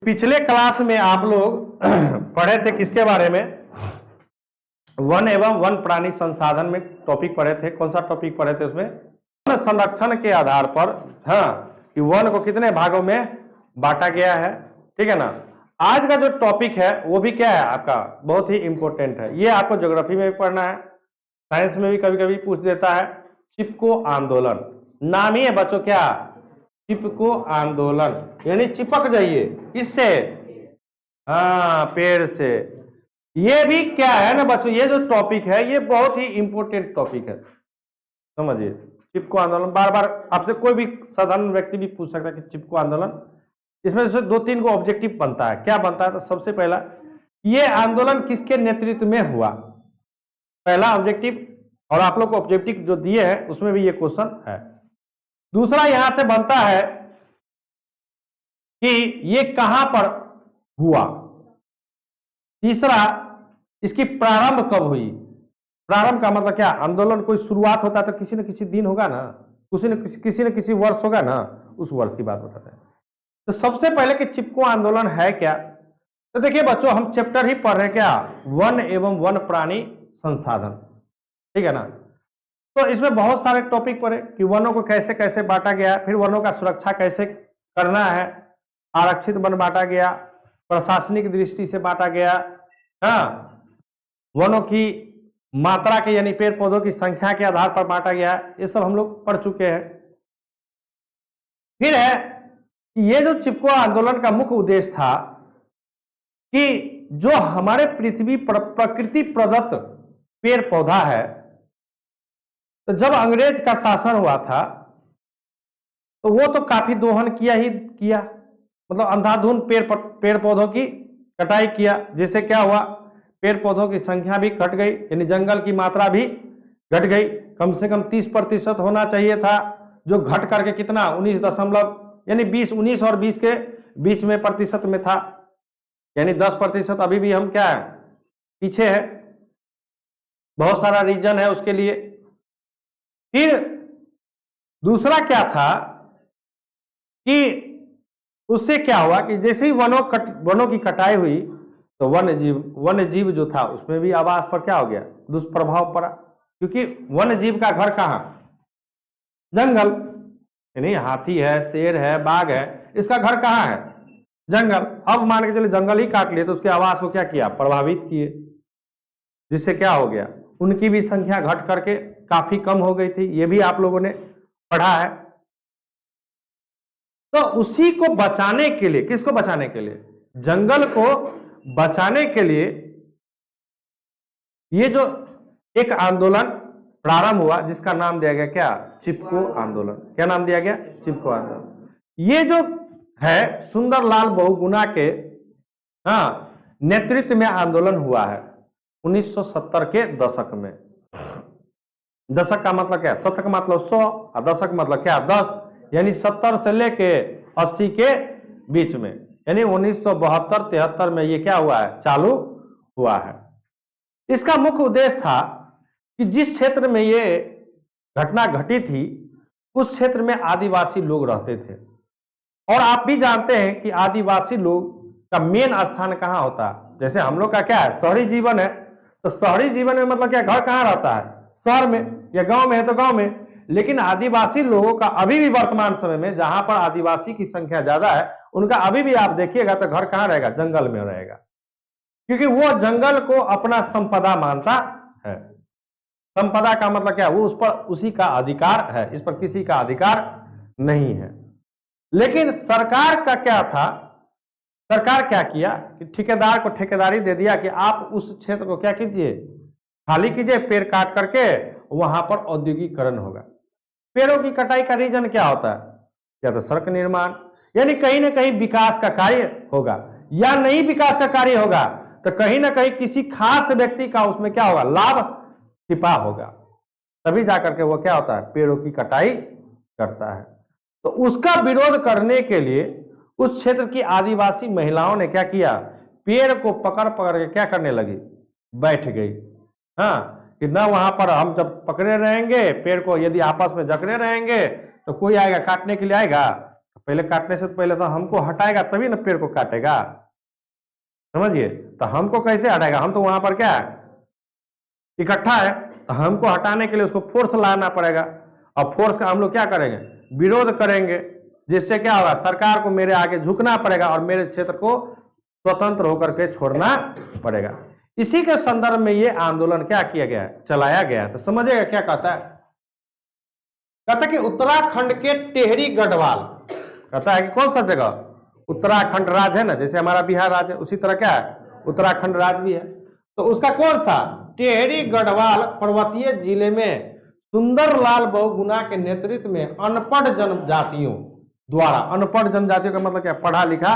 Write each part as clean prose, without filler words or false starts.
पिछले क्लास में आप लोग पढ़े थे किसके बारे में? वन एवं वन प्राणी संसाधन में टॉपिक पढ़े थे। कौन सा टॉपिक पढ़े थे उसमें? वन संरक्षण के आधार पर, हाँ, कि वन को कितने भागों में बांटा गया है। ठीक है ना। आज का जो टॉपिक है वो भी क्या है आपका? बहुत ही इंपॉर्टेंट है। ये आपको ज्योग्राफी में भी पढ़ना है, साइंस में भी कभी कभी पूछ देता है। चिपको आंदोलन नाम ही है बच्चों, क्या? चिपको आंदोलन, यानी चिपक जाइए किससे? हाँ, पेड़ से। ये भी क्या है ना बच्चों, ये जो टॉपिक है ये बहुत ही इंपॉर्टेंट टॉपिक है, समझिए। चिपको आंदोलन बार बार आपसे कोई भी साधारण व्यक्ति भी पूछ सकता है कि चिपको आंदोलन, इसमें से दो तीन को ऑब्जेक्टिव बनता है। क्या बनता है? तो सबसे पहला, ये आंदोलन किसके नेतृत्व में हुआ, पहला ऑब्जेक्टिव। और आप लोग को ऑब्जेक्टिव जो दिए हैं उसमें भी ये क्वेश्चन है। दूसरा यहां से बनता है कि ये कहां पर हुआ। तीसरा, इसकी प्रारंभ कब हुई। प्रारंभ का मतलब क्या? आंदोलन कोई शुरुआत होता है तो किसी न किसी दिन होगा ना, किसी न किसी वर्ष होगा ना, उस वर्ष की बात बताते हैं। तो सबसे पहले कि चिपको आंदोलन है क्या, तो देखिए बच्चों, हम चैप्टर ही पढ़ रहे हैं क्या? वन एवं वन प्राणी संसाधन। ठीक है ना। तो इसमें बहुत सारे टॉपिक पढ़े कि वनों को कैसे कैसे बांटा गया, फिर वनों का सुरक्षा कैसे करना है, आरक्षित वन बांटा गया, प्रशासनिक दृष्टि से बांटा गया, हाँ, वनों की मात्रा के यानी पेड़ पौधों की संख्या के आधार पर बांटा गया। ये सब हम लोग पढ़ चुके हैं। फिर है कि ये जो चिपको आंदोलन का मुख्य उद्देश्य था कि जो हमारे पृथ्वी पर प्रकृति प्रदत्त पेड़ पौधा है, तो जब अंग्रेज का शासन हुआ था तो वो तो काफी दोहन किया ही किया, मतलब अंधाधुंध पेड़ पौधों की कटाई किया, जिससे क्या हुआ? पेड़ पौधों की संख्या भी घट गई, यानी जंगल की मात्रा भी घट गई। कम से कम 30% होना चाहिए था, जो घट करके कितना 19 यानी 19 और 20 के बीच में प्रतिशत में था, यानी 10% अभी भी हम क्या है, पीछे है। बहुत सारा रीजन है उसके लिए। फिर दूसरा क्या था कि उससे क्या हुआ कि जैसे ही वनों की कटाई हुई तो वन्य जीव जो था उसमें भी आवास पर क्या हो गया? दुष्प्रभाव पड़ा, क्योंकि वन्य जीव का घर कहाँ? जंगल। यानी हाथी है, शेर है, बाघ है, इसका घर कहाँ है? जंगल। अब मान के चले जंगल ही काट लिए तो उसके आवास को क्या किया? प्रभावित किए, जिससे क्या हो गया? उनकी भी संख्या घट करके काफी कम हो गई थी। ये भी आप लोगों ने पढ़ा है। तो उसी को बचाने के लिए, किसको बचाने के लिए? जंगल को बचाने के लिए ये जो एक आंदोलन प्रारंभ हुआ, जिसका नाम दिया गया क्या? चिपको आंदोलन। क्या नाम दिया गया? चिपको आंदोलन। ये जो है सुंदरलाल बहुगुणा के, हाँ, नेतृत्व में आंदोलन हुआ है 1970 के दशक में। दशक का मतलब क्या? शतक मतलब 100 और दशक मतलब क्या? 10, यानी 70 से लेके 80 के बीच में, यानी 1972-73 में ये क्या हुआ है? चालू हुआ है। इसका मुख्य उद्देश्य था कि जिस क्षेत्र में ये घटना घटी थी उस क्षेत्र में आदिवासी लोग रहते थे, और आप भी जानते हैं कि आदिवासी लोग का मेन स्थान कहाँ होता है? जैसे हम लोग का क्या है? शहरी जीवन है, तो शहरी जीवन में मतलब क्या? घर कहाँ रहता है? शहर में, या गांव में है तो गांव में। लेकिन आदिवासी लोगों का अभी भी वर्तमान समय में, जहां पर आदिवासी की संख्या ज्यादा है, उनका अभी भी आप देखिएगा तो घर कहाँ रहेगा? जंगल में रहेगा, क्योंकि वो जंगल को अपना संपदा मानता है। संपदा का मतलब क्या? वो उस पर उसी का अधिकार है, इस पर किसी का अधिकार नहीं है। लेकिन सरकार का क्या था? सरकार क्या किया कि ठेकेदार को ठेकेदारी दे दिया कि आप उस क्षेत्र को क्या कीजिए? खाली कीजिए, पेड़ काट करके वहां पर औद्योगिकरण होगा। पेड़ों की कटाई का रीजन क्या होता है? या तो सड़क निर्माण, यानी कहीं ना कहीं विकास का कार्य होगा, या नहीं विकास का कार्य होगा तो कहीं ना कहीं किसी खास व्यक्ति का उसमें क्या होगा? लाभ छिपा होगा, तभी जाकर के वो क्या होता है? पेड़ों की कटाई करता है। तो उसका विरोध करने के लिए उस क्षेत्र की आदिवासी महिलाओं ने क्या किया? पेड़ को पकड़ पकड़ के क्या करने लगी? बैठ गई। हाँ, कि ना वहां पर हम जब पकड़े रहेंगे पेड़ को, यदि आपस में जकड़े रहेंगे तो कोई आएगा काटने के लिए? आएगा? पहले काटने से पहले तो हमको हटाएगा तभी ना पेड़ को काटेगा, समझिए। तो हमको कैसे हटाएगा, हम तो वहां पर क्या है, इकट्ठा है, तो हमको हटाने के लिए उसको फोर्स लाना पड़ेगा। और फोर्स का हम लोग क्या करेंगे, विरोध करेंगे, जिससे क्या होगा, सरकार को मेरे आगे झुकना पड़ेगा और मेरे क्षेत्र को स्वतंत्र होकर के छोड़ना पड़ेगा। इसी के संदर्भ में ये आंदोलन क्या किया गया है, चलाया गया है। तो समझिएगा क्या कहता है, कहता है कि उत्तराखंड के टेहरी गढ़वाल, कहता है कि कौन सा जगह, उत्तराखंड राज्य है ना, जैसे हमारा बिहार राज्य है उसी तरह क्या है उत्तराखंड राज्य भी है। तो उसका कौन सा, टेहरी गढ़वाल पर्वतीय जिले में सुंदरलाल बहुगुणा के नेतृत्व में अनपढ़ जनजातियों द्वारा, अनपढ़ जनजातियों का मतलब क्या, पढ़ा लिखा,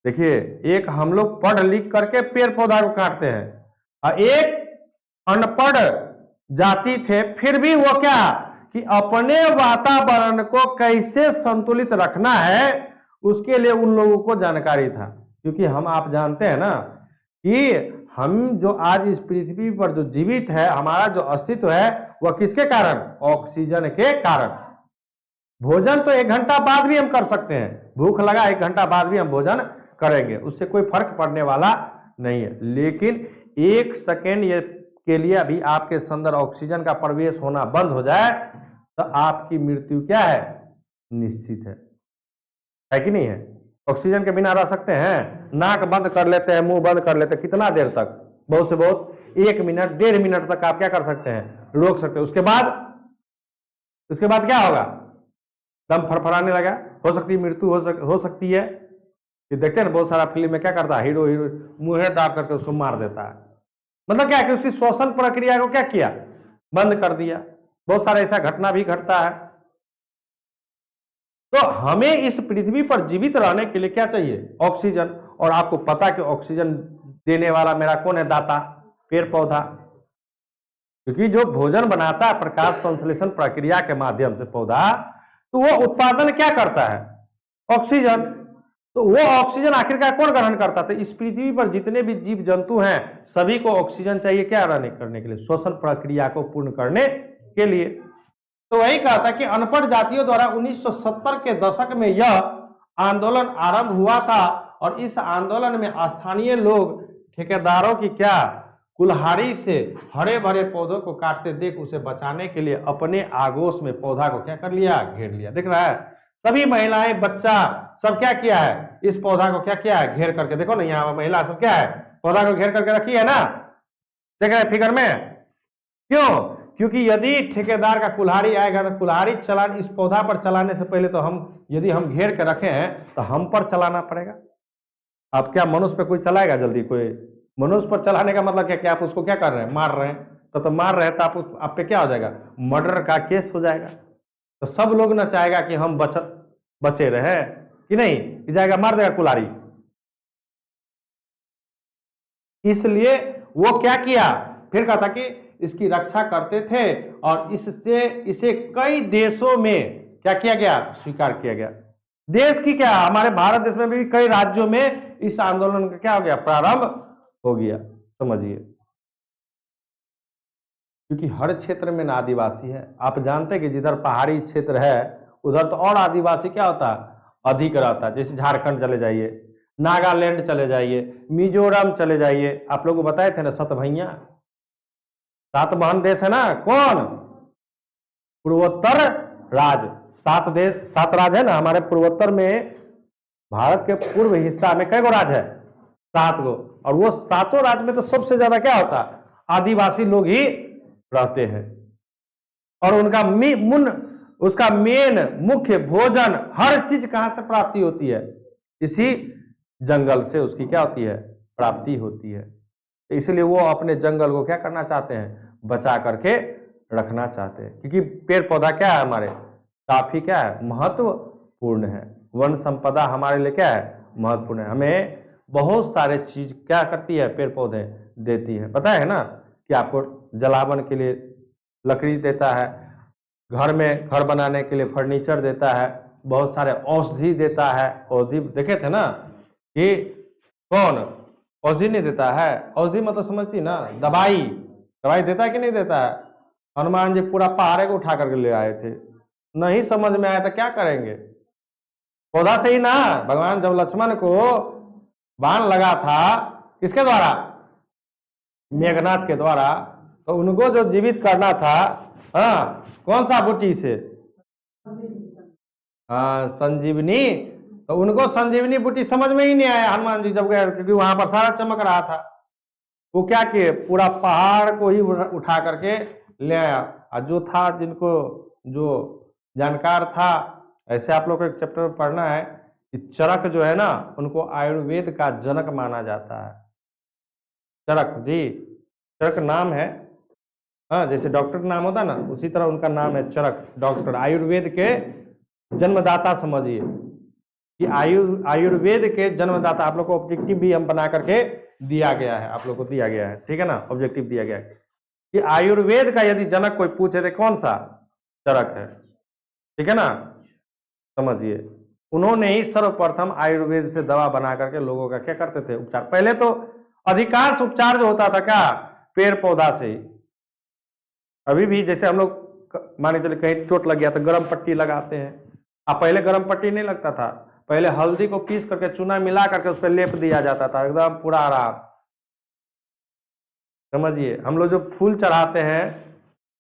देखिए एक हम लोग पढ़ लिख करके पेड़ पौधा को काटते हैं और एक अनपढ़ जाति थे, फिर भी वो क्या कि अपने वातावरण को कैसे संतुलित रखना है उसके लिए उन लोगों को जानकारी था। क्योंकि हम, आप जानते हैं ना कि हम जो आज इस पृथ्वी पर जो जीवित है, हमारा जो अस्तित्व है वह किसके कारण, ऑक्सीजन के कारण। भोजन तो 1 घंटा बाद भी हम कर सकते हैं, भूख लगा 1 घंटा बाद भी हम भोजन करेंगे, उससे कोई फर्क पड़ने वाला नहीं है। लेकिन 1 सेकेंड ये के लिए अभी आपके अंदर ऑक्सीजन का प्रवेश होना बंद हो जाए तो आपकी मृत्यु क्या है, निश्चित है कि नहीं है। ऑक्सीजन के बिना रह सकते हैं, नाक बंद कर लेते हैं, मुंह बंद कर लेते हैं, कितना देर तक, बहुत से बहुत 1 मिनट 1.5 मिनट तक आप क्या कर सकते हैं, रोक सकते हैं। उसके बाद क्या होगा, दम फड़फड़ाने लगा, हो सकती है मृत्यु हो सकती है। ये देखते हैं ना बहुत सारा फिल्म में क्या करता है, हीरो मुंह दाब करके उसको मार देता है, मतलब क्या कि उसकी श्वसन प्रक्रिया को क्या किया, बंद कर दिया। बहुत सारा ऐसा घटना भी घटता है। तो हमें इस पृथ्वी पर जीवित रहने के लिए क्या चाहिए, ऑक्सीजन। और आपको पता कि ऑक्सीजन देने वाला मेरा कौन है, दाता, पेड़ पौधा। क्योंकि जो भोजन बनाता है प्रकाश संश्लेषण प्रक्रिया के माध्यम से पौधा, तो वो उत्पादन क्या करता है, ऑक्सीजन। तो वो ऑक्सीजन आखिरकार कौन ग्रहण करता था, इस पृथ्वी पर जितने भी जीव जंतु हैं सभी को ऑक्सीजन चाहिए, क्या रहने करने के लिए, श्वसन प्रक्रिया को पूर्ण करने के लिए। तो वही कहा था कि अनपढ़ जातियों द्वारा 1970 के दशक में यह आंदोलन आरंभ हुआ था और इस आंदोलन में स्थानीय लोग ठेकेदारों की क्या कुल्हाड़ी से हरे भरे पौधों को काटते देख उसे बचाने के लिए अपने आगोश में पौधा को क्या कर लिया, घेर लिया। दिख रहा है, सभी महिलाएं, बच्चा सब क्या किया है, इस पौधा को क्या किया है, घेर करके। देखो ना यहाँ महिला सब क्या है, पौधा को घेर करके रखी है ना, देख रहे फिगर में। क्यों, क्योंकि यदि ठेकेदार का कुल्हाड़ी आएगा तो कुल्हाड़ी चलान इस पौधा पर चलाने से पहले तो यदि हम घेर के रखे हैं तो हम पर चलाना पड़ेगा। अब क्या मनुष्य पे कोई चलाएगा जल्दी, कोई मनुष्य पर चलाने का मतलब क्या कि आप उसको क्या कर रहे हैं, मार रहे हैं, तो मार रहे हैं तो आप पे क्या हो जाएगा, मर्डर का केस हो जाएगा। तो सब लोग ना चाहेगा कि हम बचे रहे कि नहीं, कि जाएगा मार देगा कुल्हाड़ी। इसलिए वो क्या किया, फिर कहा था कि इसकी रक्षा करते थे और इसे कई देशों में क्या किया गया, स्वीकार किया गया। देश की क्या, हमारे भारत देश में भी कई राज्यों में इस आंदोलन का क्या हो गया, प्रारंभ हो गया, समझिए। क्योंकि हर क्षेत्र में ना आदिवासी है, आप जानते हैं कि जिधर पहाड़ी क्षेत्र है उधर तो और आदिवासी क्या होता है, अधिक रहता है। जैसे झारखंड चले जाइए, नागालैंड चले जाइए, मिजोरम चले जाइए, आप लोगों को बताए थे ना 7 भैया 7 बहन देश है ना, कौन, पूर्वोत्तर राज्य, 7 राज्य है ना हमारे पूर्वोत्तर में। भारत के पूर्व हिस्सा में कई गो राज्य है, 7 गो, और वो 7 राज्य में तो सबसे ज्यादा क्या होता है, आदिवासी लोग ही रहते हैं। और उसका मेन मुख्य भोजन हर चीज कहां से प्राप्ति होती है, इसी जंगल से उसकी क्या होती है, प्राप्ति होती है। तो इसलिए वो अपने जंगल को क्या करना चाहते हैं, बचा करके रखना चाहते हैं। क्योंकि पेड़ पौधा क्या है, हमारे काफी क्या है, महत्वपूर्ण है। वन संपदा हमारे लिए क्या है, महत्वपूर्ण है। हमें बहुत सारे चीज क्या करती है, पेड़ पौधे देती है। पता है ना कि आपको जलावन के लिए लकड़ी देता है, घर में घर बनाने के लिए फर्नीचर देता है, बहुत सारे औषधि देता है। औषधि देखे थे ना कि कौन औषधि नहीं देता है, औषधि मतलब समझती ना, दवाई देता है कि नहीं देता है। हनुमान जी पूरा पहाड़ को उठा करके ले आए थे, नहीं समझ में आया तो क्या करेंगे, पौधा से ही ना। भगवान जब लक्ष्मण को बाण लगा था किसके द्वारा? मेघनाथ के द्वारा। तो उनको जो जीवित करना था, हाँ, कौन सा बूटी से? हाँ, संजीवनी। तो उनको संजीवनी बूटी समझ में ही नहीं आया हनुमान जी जब गए, क्योंकि वहां पर सारा चमक रहा था। वो क्या किए, पूरा पहाड़ को ही उठा करके ले आया। और जो था, जिनको जो जानकार था, ऐसे आप लोग को एक चैप्टर में पढ़ना है कि चरक जो है ना, उनको आयुर्वेद का जनक माना जाता है। चरक जी, चरक नाम है। हाँ, जैसे डॉक्टर का नाम होता है ना, उसी तरह उनका नाम है चरक। डॉक्टर, आयुर्वेद के जन्मदाता समझिए कि आयुर्वेद के जन्मदाता। आप लोग को ऑब्जेक्टिव भी हम बना करके दिया गया है, आप लोग को दिया गया है, ठीक है ना, ऑब्जेक्टिव दिया गया है कि आयुर्वेद का यदि जनक कोई पूछे तो कौन सा? चरक है, ठीक है ना। समझिए, उन्होंने ही सर्वप्रथम आयुर्वेद से दवा बना करके लोगों का क्या करते थे, उपचार। पहले तो अधिकांश उपचार जो होता था क्या, पेड़ पौधा से ही। अभी भी जैसे हम लोग मान के चले कहीं चोट लग गया तो गर्म पट्टी लगाते हैं। अब पहले गर्म पट्टी नहीं लगता था, पहले हल्दी को पीस करके चूना मिला करके उस पर लेप दिया जाता था, एकदम पूरा आराम। समझिए, हम लोग जो फूल चढ़ाते हैं,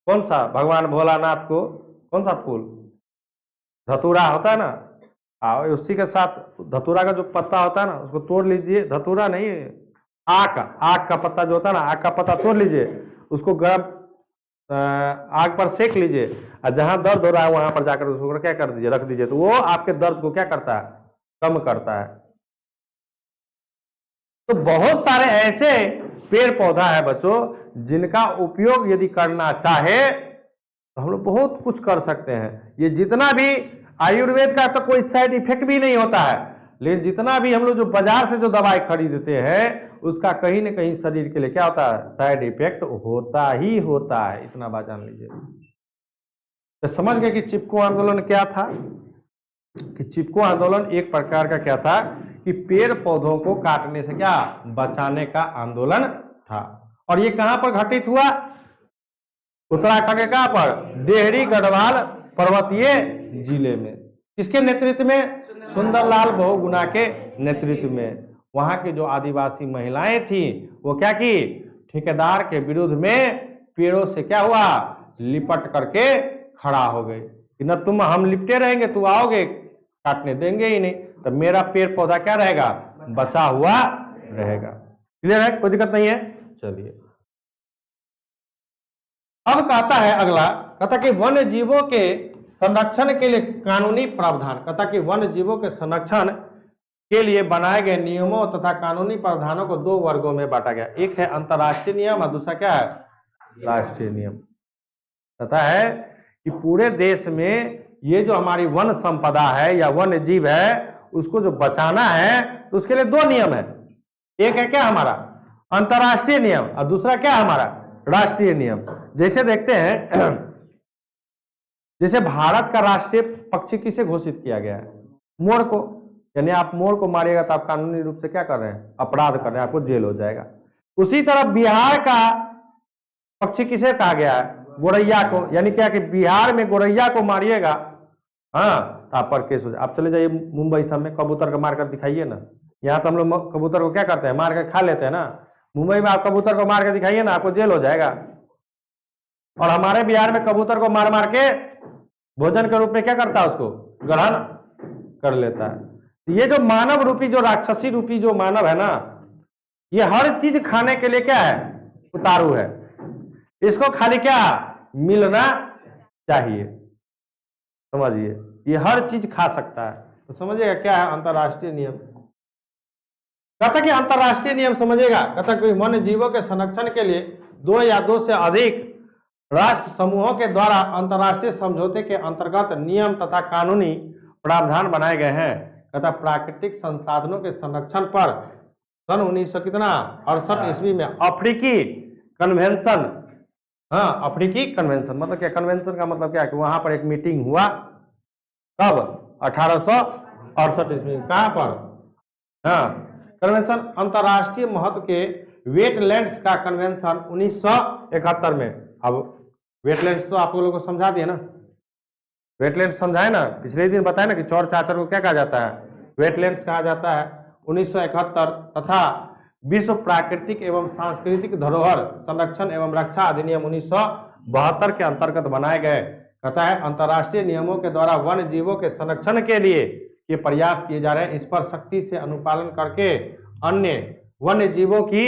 कौन सा? भगवान भोलानाथ को कौन सा फूल? धतूरा होता है ना, उसी के साथ धतूरा का जो पत्ता होता है ना, उसको तोड़ लीजिए। धतूरा नहीं, आक का पत्ता जो होता है ना, आक का पत्ता तोड़ लीजिए, उसको गर्म आग पर सेक लीजिए, और जहां दर्द हो रहा है वहां पर जाकर उसको क्या कर दीजिए, रख दीजिए, तो वो आपके दर्द को क्या करता है? कम करता है। तो बहुत सारे ऐसे पेड़ पौधा है बच्चों, जिनका उपयोग यदि करना चाहे तो हम लोग बहुत कुछ कर सकते हैं। ये जितना भी आयुर्वेद का तो कोई साइड इफेक्ट भी नहीं होता है, लेकिन जितना भी हम लोग जो बाजार से जो दवाई खरीदते हैं, उसका कहीं न कहीं शरीर के लिए क्या होता है? साइड इफेक्ट होता ही होता है। इतना बात जान लीजिए। तो समझ गए कि चिपको आंदोलन क्या था? कि चिपको आंदोलन एक प्रकार का क्या था कि पेड़ पौधों को काटने से क्या बचाने का आंदोलन था। और ये कहां पर घटित हुआ? उत्तराखंड के कहां पर? डेहरी गढ़वाल पर्वतीय जिले में। किसके नेतृत्व में? सुंदरलाल बहुगुणा के नेतृत्व में। वहां की जो आदिवासी महिलाएं थी, वो क्या की? ठेकेदार के विरुद्ध में पेड़ों से क्या हुआ? लिपट करके खड़ा हो गए कि न तुम हम लिपटे रहेंगे, तू आओगे, काटने देंगे ही नहीं, तो मेरा पेड़ पौधा क्या रहेगा? बचा हुआ रहेगा। क्लियर है? कोई दिक्कत नहीं है। चलिए, अब कहता है अगला, कहता कि वन्य जीवों के संरक्षण के लिए कानूनी प्रावधान। कहता कि वन्य जीवों के संरक्षण के लिए बनाए गए नियमों तथा कानूनी प्रावधानों को दो वर्गों में बांटा गया। एक है अंतर्राष्ट्रीय नियम और दूसरा क्या है? राष्ट्रीय नियम। कहता है कि पूरे देश में ये जो हमारी वन संपदा है या वन्य जीव है, उसको जो बचाना है, तो उसके लिए दो नियम है। एक है क्या हमारा? अंतर्राष्ट्रीय नियम, और दूसरा क्या हमारा? राष्ट्रीय नियम। जैसे देखते हैं, जैसे भारत का राष्ट्रीय पक्षी किसे घोषित किया गया है? मोर को। यानी आप मोर को मारिएगा तो आप कानूनी रूप से क्या कर रहे हैं? अपराध कर रहे हैं, आपको जेल हो जाएगा। उसी तरह बिहार का पक्षी किसे कहा गया है? गोरैया को। यानी क्या कि बिहार में गोरैया को मारिएगा, हाँ, तो आप पर केस हो जाए। आप चले जाइए मुंबई सब में, कबूतर को मारकर दिखाइए ना। यहाँ तो हम लोग कबूतर को क्या करते हैं? मार कर खा लेते हैं ना। मुंबई में आप कबूतर को मार कर दिखाइए ना, आपको जेल हो जाएगा। और हमारे बिहार में कबूतर को मार मार के भोजन के रूप में क्या करता है? उसको ग्रहण कर लेता है। ये जो मानव रूपी, जो राक्षसी रूपी जो मानव है ना, ये हर चीज खाने के लिए क्या है? उतारू है। इसको खाली क्या मिलना चाहिए। समझिए, ये हर चीज खा सकता है। तो समझिएगा क्या है अंतर्राष्ट्रीय नियम। कहता कि अंतर्राष्ट्रीय नियम समझेगा। कहता कि वन्य जीवों के संरक्षण के लिए दो या दो से अधिक राष्ट्र समूहों के द्वारा अंतर्राष्ट्रीय समझौते के अंतर्गत नियम तथा कानूनी प्रावधान बनाए गए हैं। कहता प्राकृतिक संसाधनों के संरक्षण पर सन 1968 ईस्वी में अफ्रीकी कन्वेंशन, हाँ, अफ्रीकी कन्वेंशन मतलब क्या? कन्वेंशन का मतलब क्या है कि वहां पर एक मीटिंग हुआ। कब? 1868 ईस्वी में। कहां पर? हाँ, कन्वेंशन अंतर्राष्ट्रीय महत्व के वेटलैंड्स का कन्वेंशन 1971 में। अब वेटलैंड्स तो आप लोगों को समझा दिए ना। वेटलैंड समझाए ना, पिछले दिन बताया ना कि चौर चाचर को क्या कहा जाता है, वेटलैंड्स कहा जाता है। 1971 तथा विश्व प्राकृतिक एवं सांस्कृतिक धरोहर संरक्षण एवं रक्षा अधिनियम 1972 के अंतर्गत बनाए गए। कहता है अंतर्राष्ट्रीय नियमों के द्वारा वन जीवों के संरक्षण के लिए ये प्रयास किए जा रहे हैं, इस पर सख्ती से अनुपालन करके अन्य वन्य जीवों की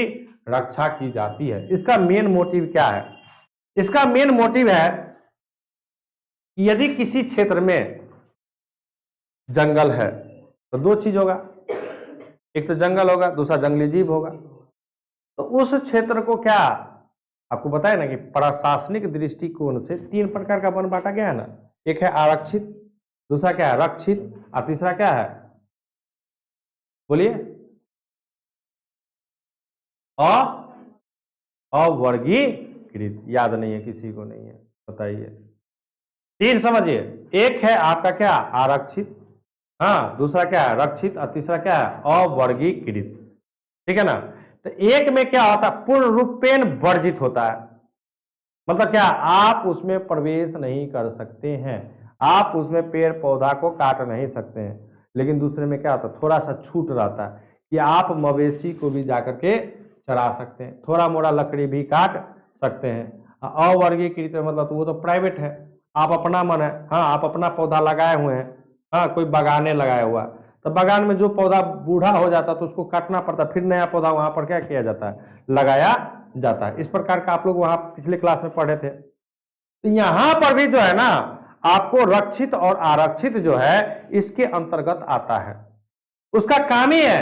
रक्षा की जाती है। इसका मेन मोटिव क्या है? इसका मेन मोटिव है कि यदि किसी क्षेत्र में जंगल है तो दो चीज होगा, एक तो जंगल होगा, दूसरा जंगली जीव होगा। तो उस क्षेत्र को क्या आपको बताया ना कि प्रशासनिक दृष्टिकोण से 3 प्रकार का वन बांटा गया है ना, एक है आरक्षित, दूसरा क्या है रक्षित, और तीसरा क्या है बोलिए अवर्गीकृत। याद नहीं है किसी को? नहीं है, बताइए। 3 समझिए, एक है आपका क्या आरक्षित, हाँ, दूसरा क्या है रक्षित, और तीसरा क्या है अवर्गीकृत। ठीक है ना? तो एक में क्या होता है पूर्ण रूपेण वर्जित होता है, मतलब क्या आप उसमें प्रवेश नहीं कर सकते हैं, आप उसमें पेड़ पौधा को काट नहीं सकते हैं। लेकिन दूसरे में क्या होता है थोड़ा सा छूट रहता है कि आप मवेशी को भी जाकर के चरा सकते हैं, थोड़ा मोड़ा लकड़ी भी काट सकते हैं। अवर्गीकृत मतलब तो वो तो प्राइवेट है, आप अपना मन है, हाँ आप अपना पौधा लगाए हुए हैं, हाँ कोई बगाने लगाया हुआ, तो बगान में जो पौधा बूढ़ा हो जाता तो उसको काटना पड़ता, फिर नया पौधा वहां पर क्या किया जाता है लगाया जाता है। इस प्रकार का आप लोग वहां पिछले क्लास में पढ़े थे। तो यहां पर भी जो है ना आपको रक्षित और आरक्षित जो है इसके अंतर्गत आता है। उसका काम ही है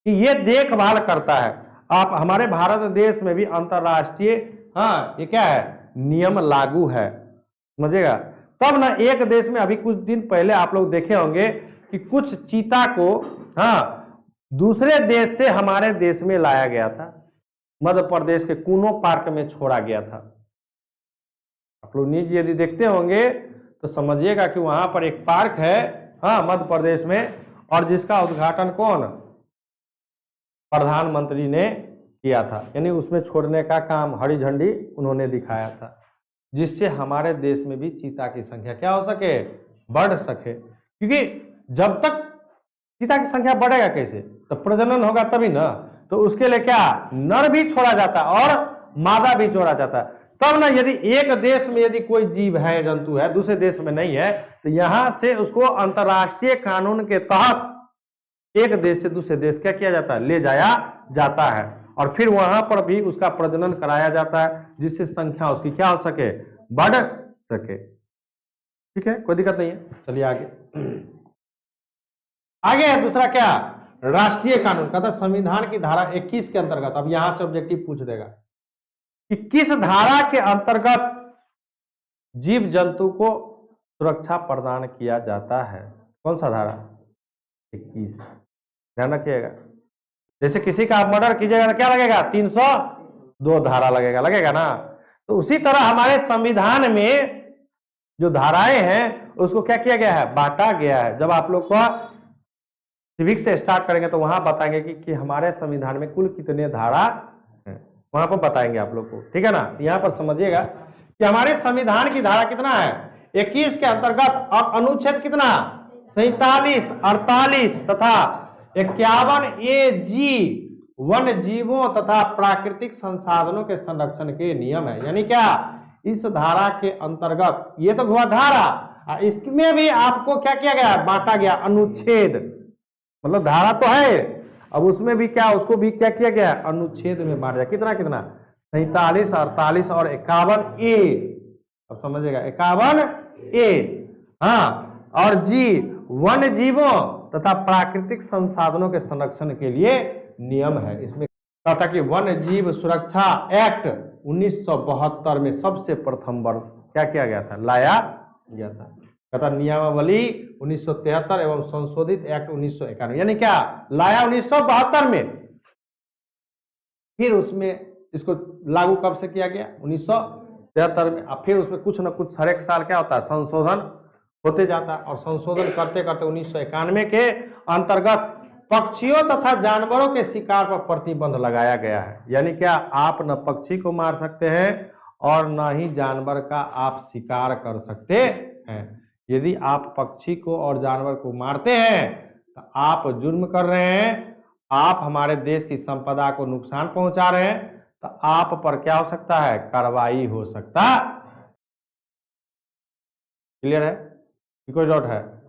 कि ये देखभाल करता है। आप हमारे भारत देश में भी अंतरराष्ट्रीय हाँ ये क्या है नियम लागू है, समझिएगा। तब ना एक देश में अभी कुछ दिन पहले आप लोग देखे होंगे कि कुछ चीता को हाँ दूसरे देश से हमारे देश में लाया गया था, मध्य प्रदेश के कूनो पार्क में छोड़ा गया था। आप लोग न्यूज यदि देखते होंगे तो समझिएगा कि वहां पर एक पार्क है हाँ मध्य प्रदेश में, और जिसका उद्घाटन कौन प्रधानमंत्री ने किया था, यानी उसमें छोड़ने का काम हरी झंडी उन्होंने दिखाया था, जिससे हमारे देश में भी चीता की संख्या क्या हो सके बढ़ सके। क्योंकि जब तक चीता की संख्या बढ़ेगा कैसे, तो प्रजनन होगा तभी ना, तो उसके लिए क्या नर भी छोड़ा जाता है और मादा भी छोड़ा जाता है। तब ना यदि एक देश में यदि कोई जीव है जंतु है दूसरे देश में नहीं है तो यहां से उसको अंतर्राष्ट्रीय कानून के तहत एक देश से दूसरे देश क्या किया जाता है ले जाया जाता है, और फिर वहां पर भी उसका प्रजनन कराया जाता है जिससे संख्या उसकी क्या हो सके बढ़ सके। ठीक है, कोई दिक्कत नहीं है। चलिए आगे आगे है दूसरा क्या राष्ट्रीय कानून। कहता संविधान की धारा 21 के अंतर्गत, अब यहां से ऑब्जेक्टिव पूछ देगा कि किस धारा के अंतर्गत जीव जंतु को सुरक्षा प्रदान किया जाता है। कौन सा धारा 21, ध्यान रखिएगा। जैसे किसी का आप मर्डर कीजिएगा तो क्या लगेगा 302 धारा लगेगा ना। तो उसी तरह हमारे संविधान में जो धाराएं हैं उसको क्या किया गया है बांटा गया है। जब आप लोग को सिविक्स से स्टार्ट करेंगे तो वहां बताएंगे कि हमारे संविधान में कुल कितने धारा हैं, वहां पर बताएंगे आप लोग को। ठीक है ना, यहाँ पर समझिएगा कि हमारे संविधान की धारा कितना है 21 के अंतर्गत अनुच्छेद कितना 47, 48 तथा 51A(g) वन जीवों तथा प्राकृतिक संसाधनों के संरक्षण के नियम है। यानी क्या इस धारा के अंतर्गत, ये तो हुआ धारा, इसमें भी आपको क्या किया गया बांटा गया अनुच्छेद, मतलब धारा तो है अब उसमें भी क्या उसको भी क्या किया गया अनुच्छेद में बांटा गया। कितना कितना 47, 48 और 51A। अब समझिएगा 51A हाँ और जी वन जीवों तथा प्राकृतिक संसाधनों के संरक्षण के लिए नियम है। इसमें कहता कि वन जीव सुरक्षा एक्ट 1972 में सबसे प्रथम बार क्या किया गया था लाया गया था। कहता नियमावली 1973 एवं संशोधित एक्ट 1991, यानी क्या लाया 1972 में, फिर उसमें इसको लागू कब से किया गया 1973 में। अब फिर उसमें कुछ न कुछ हर एक साल क्या होता है संशोधन होते जाता है, और संशोधन करते करते 1991 के अंतर्गत पक्षियों तथा जानवरों के शिकार पर प्रतिबंध लगाया गया है। यानी क्या आप न पक्षी को मार सकते हैं और न ही जानवर का आप शिकार कर सकते हैं। यदि आप पक्षी को और जानवर को मारते हैं तो आप जुर्म कर रहे हैं, आप हमारे देश की संपदा को नुकसान पहुंचा रहे हैं, तो आप पर क्या हो सकता है, कार्रवाई हो सकता। क्लियर है कि कोई डाउट है?